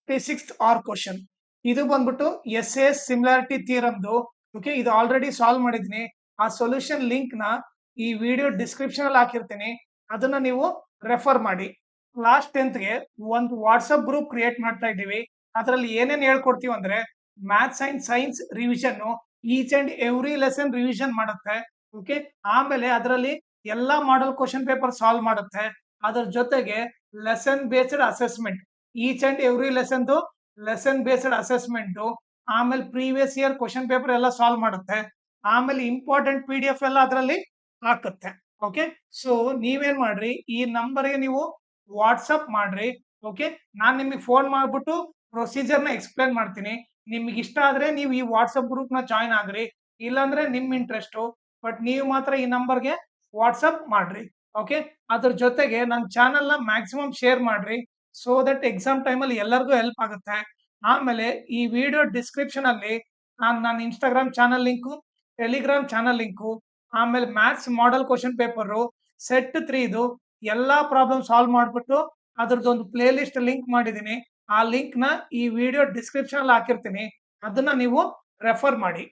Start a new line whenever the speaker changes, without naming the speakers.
36th R question. ಇದು ಬಂದ್ಬಿಟ್ಟು S A similarity ಥಿಯರಮ್ದು. ಓಕೆ, ಇದು ಆಲ್ರೆಡಿ ಸಾಲ್ವ್ ಮಾಡಿದೀನಿ. ಆ ಸೊಲ್ಯೂಷನ್ ಲಿಂಕ್ ನ ಈ ವಿಡಿಯೋ ಡಿಸ್ಕ್ರಿಪ್ಷನ್ ಅಲ್ಲಿ ಹಾಕಿರ್ತೀನಿ, ಅದನ್ನ ನೀವು ರೆಫರ್ ಮಾಡಿ. ಲಾಸ್ಟ್ 10th ಗೆ ಒಂದು ವಾಟ್ಸ್ಆಪ್ ಗ್ರೂಪ್ ಕ್ರಿಯೇಟ್ ಮಾಡ್ತಾ ಇದ್ದೀವಿ. ಅದರಲ್ಲಿ ಏನೇನ್ ಹೇಳ್ಕೊಡ್ತೀವಿ ಅಂದ್ರೆ maths and science revision, each and every lesson revision ಮಾಡುತ್ತೆ. ಓಕೆ, ಆಮೇಲೆ ಅದರಲ್ಲಿ ಎಲ್ಲಾ ಮಾಡಲ್ ಕ್ವಶನ್ ಪೇಪರ್ ಸಾಲ್ವ್ ಮಾಡುತ್ತೆ. ಅದರ ಜೊತೆಗೆ lesson based assessment, each and every lesson based assessment, ಆಮೇಲೆ ಪ್ರೀವಿಯಸ್ ಇಯರ್ ಕ್ವಶನ್ ಪೇಪರ್ ಎಲ್ಲ ಸಾಲ್ವ್ ಮಾಡುತ್ತೆ. ಆಮೇಲೆ ಇಂಪಾರ್ಟೆಂಟ್ PDF ಎಲ್ಲ ಅದರಲ್ಲಿ ಹಾಕುತ್ತೆ. ಓಕೆ, ಸೊ ನೀವೇನ್ ಮಾಡ್ರಿ, ಈ ನಂಬರ್ಗೆ ನೀವು ವಾಟ್ಸಪ್ ಮಾಡ್ರಿ. ಓಕೆ, ನಾನ್ ನಿಮಗೆ ಫೋನ್ ಮಾಡ್ಬಿಟ್ಟು ಪ್ರೊಸೀಜರ್ ನ ಎಕ್ಸ್ಪ್ಲೇನ್ ಮಾಡ್ತೀನಿ. ನಿಮ್ಗೆ ಇಷ್ಟ ಆದ್ರೆ ನೀವು ಈ ವಾಟ್ಸಪ್ ಗ್ರೂಪ್ ನ ಜಾಯ್ನ್ ಆಗ್ರಿ, ಇಲ್ಲಾಂದ್ರೆ ನಿಮ್ ಇಂಟ್ರೆಸ್ಟ್. ಬಟ್ ನೀವು ಮಾತ್ರ ಈ ನಂಬರ್ಗೆ ವಾಟ್ಸಪ್ ಮಾಡ್ರಿ. ಓಕೆ, ಅದ್ರ ಜೊತೆಗೆ ನನ್ನ ಚಾನೆಲ್ ನ ಮ್ಯಾಕ್ಸಿಮಮ್ ಶೇರ್ ಮಾಡ್ರಿ, ಸೋ ದಟ್ ಎಕ್ಸಾಮ್ ಟೈಮ್ ಅಲ್ಲಿ ಎಲ್ಲರಿಗೂ ಹೆಲ್ಪ್ ಆಗುತ್ತೆ. ಆಮೇಲೆ ಈ ವಿಡಿಯೋ ಡಿಸ್ಕ್ರಿಪ್ಷನ್ ಅಲ್ಲಿ ನನ್ನ Instagram channel link, Telegram channel link, ಆಮೇಲೆ maths model question paper set 3 ಎಲ್ಲಾ ಪ್ರಾಬ್ಲಮ್ ಸಾಲ್ವ್ ಮಾಡ್ಬಿಟ್ಟು ಅದ್ರದ್ದೊಂದು ಪ್ಲೇ ಲಿಸ್ಟ್ ಲಿಂಕ್ ಮಾಡಿದೀನಿ. ಆ ಲಿಂಕ್ ನ ಈ ವಿಡಿಯೋ ಡಿಸ್ಕ್ರಿಪ್ಷನ್ ಅಲ್ಲಿ ಹಾಕಿರ್ತೀನಿ, ಅದನ್ನ ನೀವು ರೆಫರ್ ಮಾಡಿ.